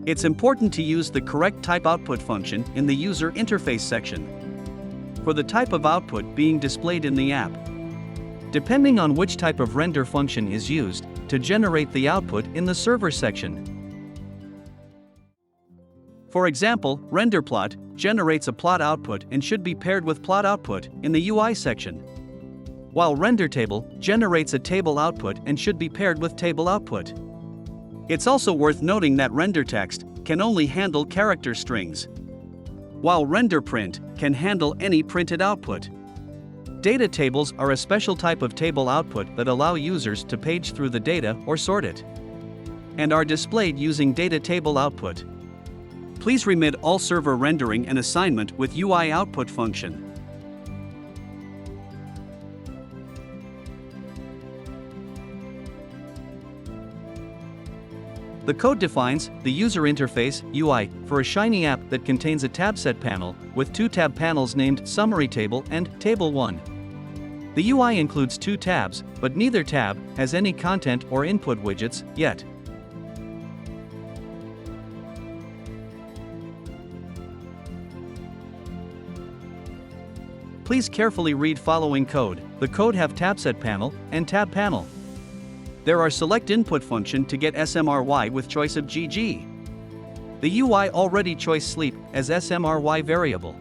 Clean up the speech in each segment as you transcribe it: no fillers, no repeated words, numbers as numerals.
It's important to use the correct type output function in the user interface section for the type of output being displayed in the app, depending on which type of render function is used to generate the output in the server section. For example, renderPlot generates a plot output and should be paired with plot output in the UI section, while renderTable generates a table output and should be paired with table output. It's also worth noting that renderText can only handle character strings, while renderPrint can handle any printed output. Data tables are a special type of table output that allow users to page through the data or sort it, and are displayed using data table output. Please remit all server rendering and assignment with UI output function. The code defines the user interface UI for a Shiny app that contains a tab set panel with two tab panels named Summary Table and Table 1. The UI includes two tabs, but neither tab has any content or input widgets yet. Please carefully read following code. The code have tab set panel and tab panel. There are select input function to get SMRY with choice of GG. The UI already choice sleep as SMRY variable.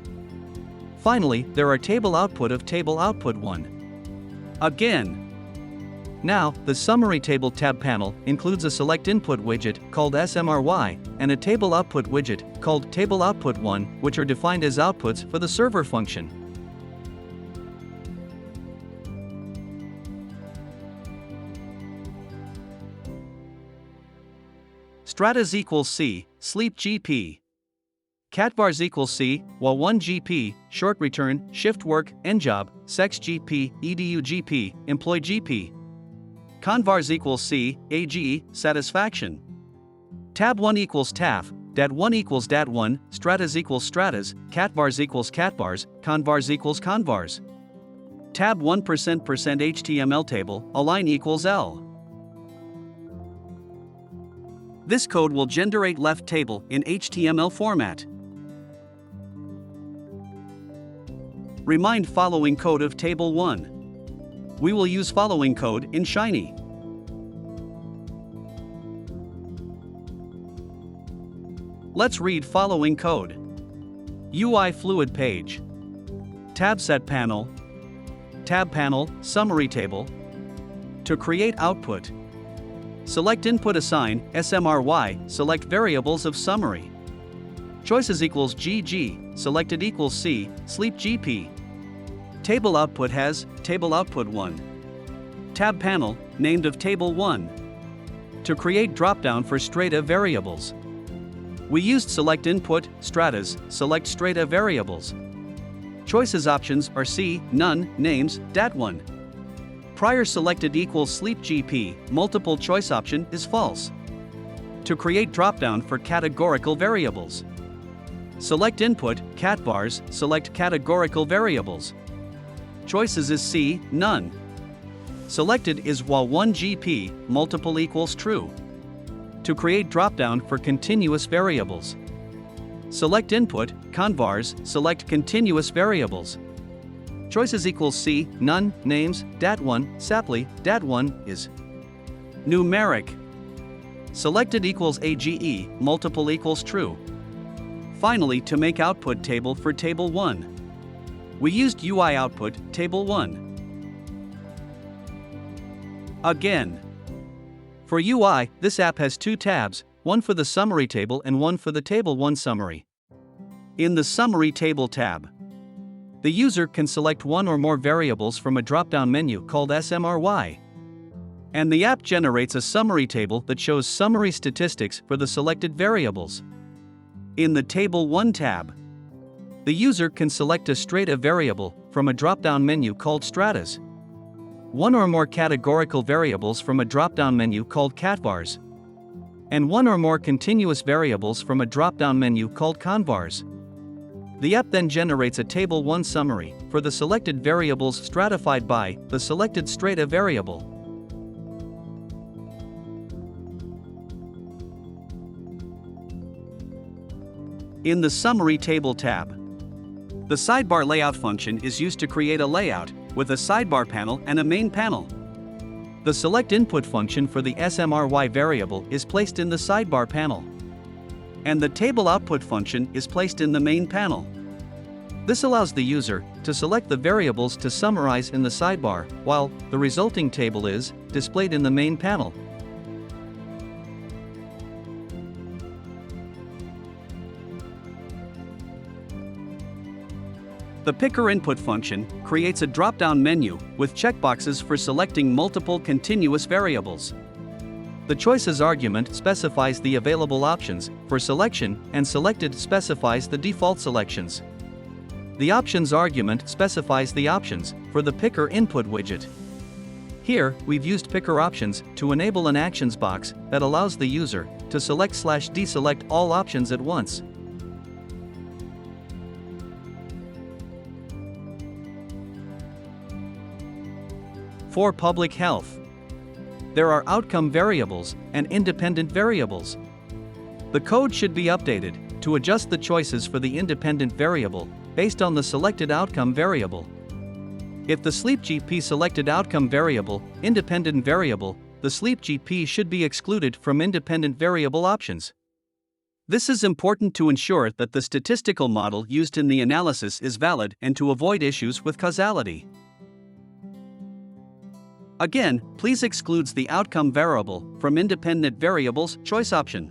Finally, there are table output of table output 1. Again. Now, the summary table tab panel includes a select input widget called SMRY and a table output widget called table output 1, which are defined as outputs for the server function. Stratas equals C, sleep GP. Catbars equals C, while 1 GP, short return, shift work, endjob, sex GP, edu GP, employ GP. Convars equals C, AGE, satisfaction. Tab 1 equals TAF, dat 1 equals dat 1, stratas equals stratas, catbars equals catbars, convars equals convars. Tab 1% HTML table, align equals L. This code will generate left table in HTML format. Remind following code of table 1. We will use following code in Shiny. Let's read following code. UI fluid page. Tab set panel. Tab panel, summary table. To create output, select input assign, SMRY, select variables of summary. Choices equals GG, selected equals C, sleep GP. Table output has, table output 1. Tab panel, named of table 1. To create dropdown for strata variables, we used select input, stratas, select strata variables. Choices options are C, none, names, dat1. Prior selected equals sleep GP, multiple choice option is false. To create dropdown for categorical variables, select input, catbars, select categorical variables. Choices is C, none. Selected is while 1 GP, multiple equals true. To create dropdown for continuous variables, select input, convars, select continuous variables. Choices equals C, none, names, dat1, saply, dat1 is numeric. Selected equals AGE, multiple equals true. Finally, to make output table for table 1, we used UI output, table 1. Again. For UI, this app has two tabs, one for the summary table and one for the table 1 summary. In the summary table tab, the user can select one or more variables from a drop-down menu called SMRY. And the app generates a summary table that shows summary statistics for the selected variables. In the Table 1 tab, the user can select a strata variable from a drop-down menu called stratas, one or more categorical variables from a drop-down menu called catbars, and one or more continuous variables from a drop-down menu called convars. The app then generates a Table 1 summary for the selected variables stratified by the selected strata variable. In the Summary Table tab, the Sidebar Layout function is used to create a layout with a sidebar panel and a main panel. The Select Input function for the SMRY variable is placed in the sidebar panel, and the Table Output function is placed in the main panel. This allows the user to select the variables to summarize in the sidebar, while the resulting table is displayed in the main panel. The Picker Input function creates a drop-down menu with checkboxes for selecting multiple continuous variables. The Choices argument specifies the available options for selection, and Selected specifies the default selections. The Options argument specifies the options for the Picker Input widget. Here, we've used Picker Options to enable an actions box that allows the user to select/deselect all options at once. For public health, there are outcome variables and independent variables. The code should be updated to adjust the choices for the independent variable based on the selected outcome variable. If the SleepGP selected outcome variable, independent variable, the SleepGP should be excluded from independent variable options. This is important to ensure that the statistical model used in the analysis is valid and to avoid issues with causality. Again, please excludes the outcome variable from independent variables choice option.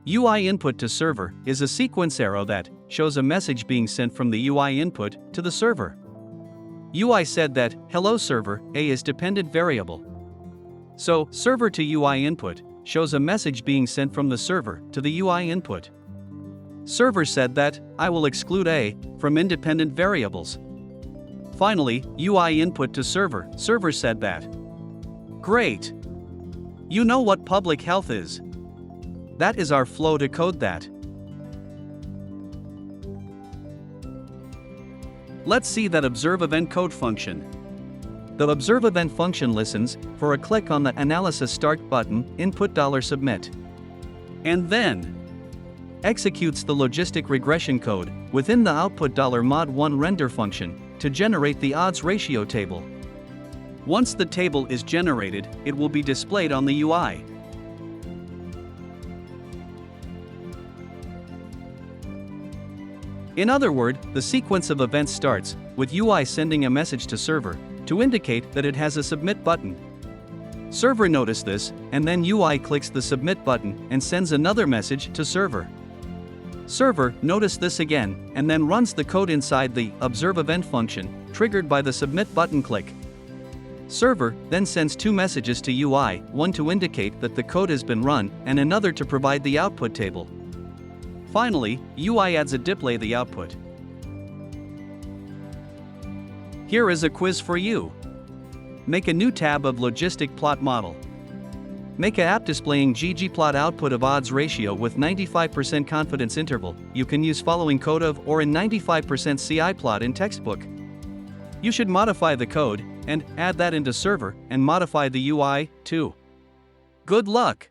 UI input to server is a sequence arrow that shows a message being sent from the UI input to the server. UI said that hello server, A is dependent variable. So, server to UI input shows a message being sent from the server to the UI input. Server said that I will exclude A from independent variables. Finally, UI input to server, server said that. Great! You know what public health is. That is our flow to code that. Let's see that observe event code function. The observe event function listens for a click on the analysis start button, input $submit, and then executes the logistic regression code within the output $mod1 render function to generate the odds ratio table. Once the table is generated, it will be displayed on the UI. In other words, the sequence of events starts with UI sending a message to server to indicate that it has a submit button. Server noticed this, and then UI clicks the submit button and sends another message to server. Server noticed this again, and then runs the code inside the observe event function, triggered by the submit button click. Server then sends two messages to UI, one to indicate that the code has been run, and another to provide the output table. Finally, UI adds a display the output. Here is a quiz for you. Make a new tab of logistic plot model. Make an app displaying ggplot output of odds ratio with 95% confidence interval. You can use following code of or in 95% CI plot in textbook. You should modify the code and add that into server and modify the UI too. Good luck!